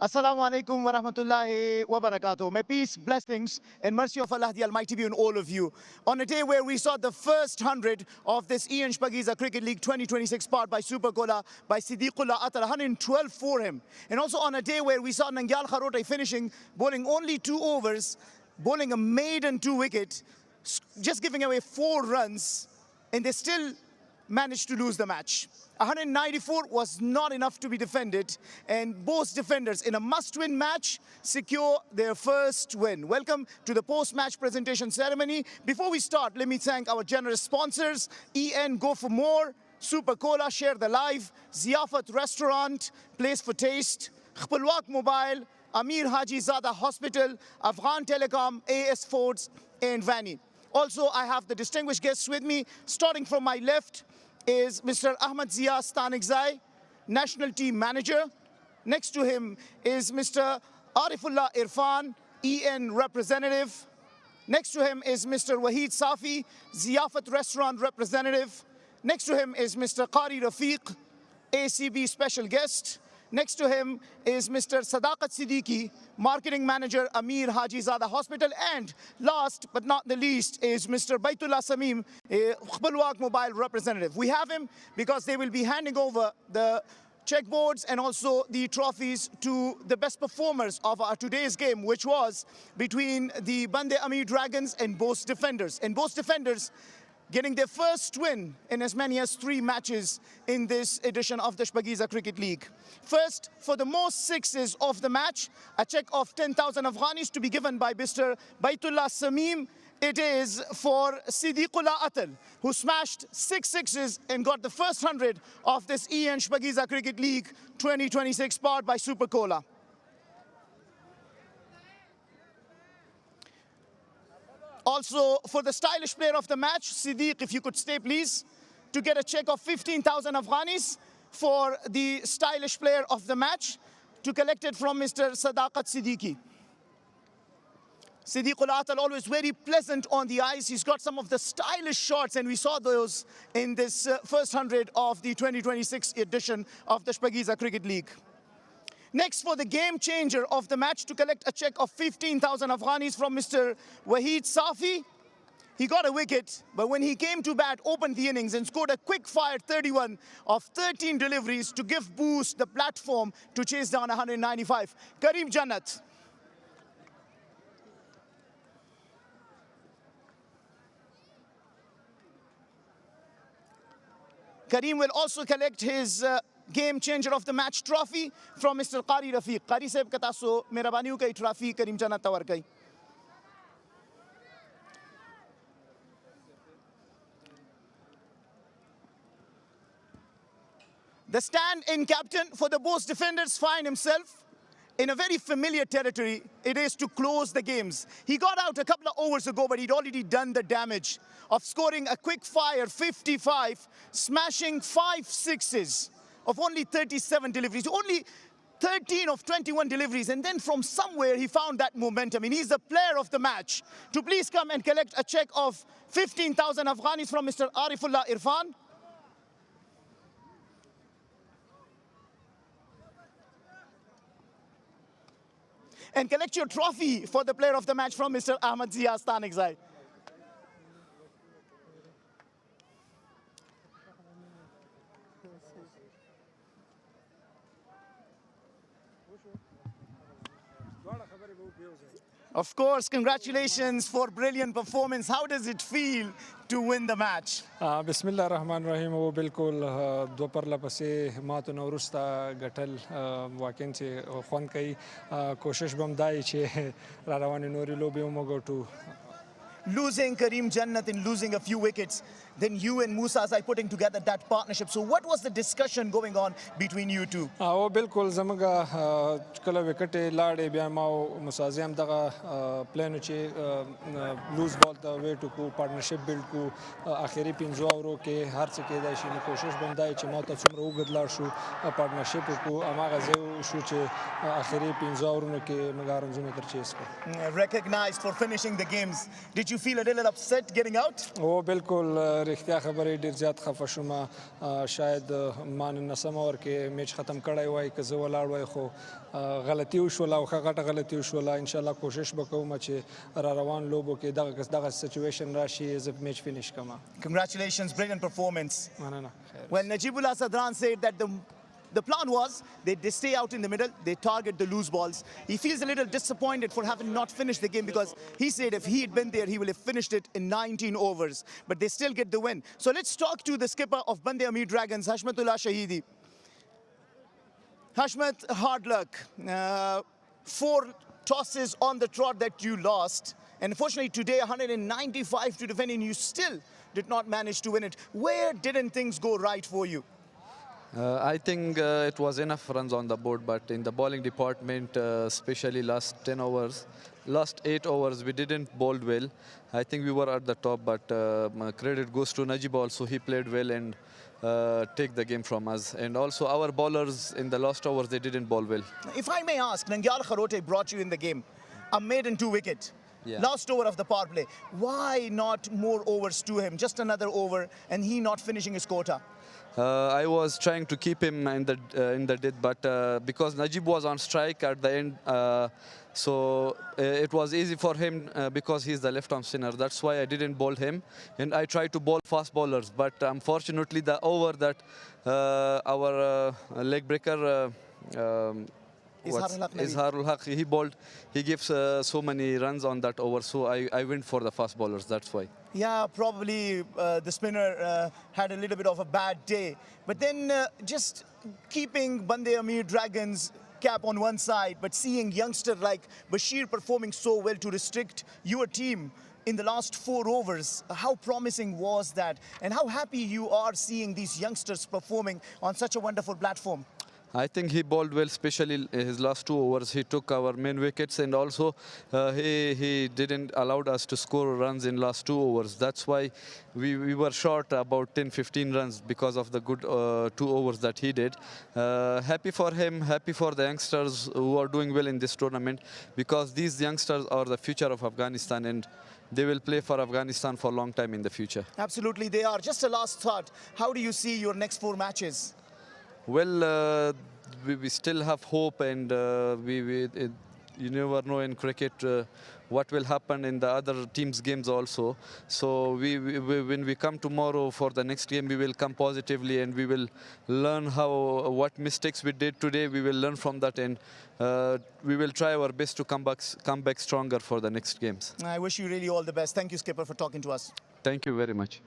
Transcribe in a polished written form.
Assalamu alaikum wa rahmatullahi wa barakatuh. May peace, blessings, and mercy of Allah the Almighty be on all of you. On a day where we saw the first 100 of this Ian Shpagiza Cricket League 2026 powered by Super Cola by Siddiqullah Atar, 112 for him. And also on a day where we saw Nangyal Kharote finishing, bowling only 2 overs, bowling a maiden 2 wicket, just giving away 4 runs, and they still managed to lose the match. 194 was not enough to be defended, and both defenders in a must-win match secure their first win. Welcome to the post-match presentation ceremony. Before we start, let me thank our generous sponsors, EN Go For More, Super Cola, Share the Life, Ziyafat Restaurant, Place for Taste, Khpalwak Mobile, Amir Haji Zada Hospital, Afghan Telecom, AS Foods, and Vani. Also, I have the distinguished guests with me. Starting from my left is Mr. Ahmad Zia Stanikzai, National Team Manager. Next to him is Mr. Arifullah Irfan, EN Representative. Next to him is Mr. Wahid Safi, Ziyafat Restaurant Representative. Next to him is Mr. Qari Rafiq, ACB Special Guest. Next to him is Mr. Sadaqat Siddiqui, Marketing Manager, Amir Haji Zada Hospital. And last but not the least is Mr. Baitullah Samim, Khpalwak Mobile Representative. We have him because they will be handing over the checkboards and also the trophies to the best performers of our today's game, which was between the Bande Amir Dragons and Bose Defenders. And Bose Defenders getting their first win in as many as 3 matches in this edition of the Shpagiza Cricket League. First, for the most sixes of the match, a check of 10,000 Afghanis to be given by Mr. Baitullah Samim. It is for Siddiqullah Atal, who smashed 6 sixes and got the first 100 of this EN Shpagiza Cricket League 2026 powered by Super Cola. Also, for the stylish player of the match, Siddiq, if you could stay please, to get a check of 15,000 Afghanis for the stylish player of the match, to collect it from Mr. Sadaqat Siddiqui. Siddiqullah Atal always very pleasant on the eyes. He's got some of the stylish shots, and we saw those in this first 100 of the 2026 edition of the Shpagiza Cricket League. Next, for the game changer of the match, to collect a check of 15,000 Afghanis from Mr. Wahid Safi. He got a wicket, but when he came to bat, opened the innings and scored a quick-fire 31 of 13 deliveries to give boost the platform to chase down 195. Karim Jannat. Karim will also collect his game changer of the match trophy from Mr. Qari Rafiq. Qari sahib ka taso mehrabani kai trophy Karim Jannat tawar kai. The stand-in captain for the Bose Defenders find himself in a very familiar territory. It is to close the games. He got out a couple of overs ago, but he'd already done the damage of scoring a quick-fire 55, smashing 5 sixes of only 37 deliveries, only 13 of 21 deliveries, and then from somewhere he found that momentum, and he's the player of the match. To please come and collect a check of 15,000 Afghanis from Mr. Arifullah Irfan. And collect your trophy for the player of the match from Mr. Ahmad Zia Stanikzai. Of course, congratulations for brilliant performance. How does it feel to win the match? Bismillah ar-Rahman ar-Rahim. वो बिल्कुल दोपहर लपसे मात नौरुस्ता गठल वाकई से ख़ुन कई कोशिश बमदाई चे रावानी नौरी lobby उमगोटू. Losing Karim Jannat and losing a few wickets, then you and Musa Azai putting together that partnership. So what was the discussion going on between you two? वो बिल्कुल जमगा कल विकेट लाड़े बिया माओ मुसा अज़ी हम दगा प्लान चे लूज बॉल ता वे टू को पार्टनरशिप बिल्ड को आखिरी पिंजो औरों के हर से के दाइशी ने कोशिश बंदाई चे माओ ता सुमर उगदलार शू पार्टनरशिप को अमागा ज़ेव शू चे आखिरी पिंजो औरों के मगारन जुमे कर चे इसको. Recognized for finishing the games. Did you feel a little upset getting out? او بالکل رښتیا خبرې ډیر زیات خفه شوم شاید ما نن نسم ورکې میچ ختم کړی وای که زه ولاړ وای خو غلطي وشوله او ښه غټه غلطي وشوله انشاءالله کوشش به کوم چې را روان لوبو کې دغه سچویشن راشي زه میچ فینیش کړم. Congratulations, brilliant performance. مننه. Well, Najibullah Sadran said that the plan was they stay out in the middle, they target the loose balls. He feels a little disappointed for having not finished the game because he said if he had been there, he would have finished it in 19 overs. But they still get the win. So let's talk to the skipper of Bande Amir Dragons, Hashmatullah Shahidi. Hashmat, hard luck. 4 tosses on the trot that you lost. And unfortunately today, 195 to defend, and you still did not manage to win it. Where didn't things go right for you? I think it was enough runs on the board, but in the bowling department, especially last 8 overs, we didn't bowl well. I think we were at the top, but credit goes to Najib also. He played well and take the game from us. And also our bowlers in the last overs, they didn't bowl well. If I may ask, Nangyal Kharote brought you in the game. A maiden 2 wicket. Yeah. Last over of the power play. Why not more overs to him? Just another over and he not finishing his quota. I was trying to keep him in the death, but because Najib was on strike at the end, so it was easy for him because he's the left-arm spinner. That's why I didn't bowl him, and I tried to bowl fast bowlers. But unfortunately, the over that our leg breaker. Izharul Haq, he bowled, he gives so many runs on that over, so I went for the fast bowlers, that's why. Yeah, probably the spinner had a little bit of a bad day. But then just keeping Bande Amir Dragons cap on one side, but seeing youngster like Bashir performing so well to restrict your team in the last 4 overs, how promising was that? And how happy you are seeing these youngsters performing on such a wonderful platform? I think he bowled well, especially his last 2 overs. He took our main wickets, and also he didn't allow us to score runs in last 2 overs. That's why we were short about 10-15 runs because of the good 2 overs that he did. Happy for him, happy for the youngsters who are doing well in this tournament, because these youngsters are the future of Afghanistan, and they will play for Afghanistan for a long time in the future. Absolutely, they are. Just a last thought. How do you see your next 4 matches? Well, we still have hope, and you never know in cricket what will happen in the other teams' games also. So when we come tomorrow for the next game, we will come positively, and we will learn what mistakes we did today. We will learn from that, and we will try our best to come back stronger for the next games. I wish you really all the best. Thank you, Skipper, for talking to us. Thank you very much.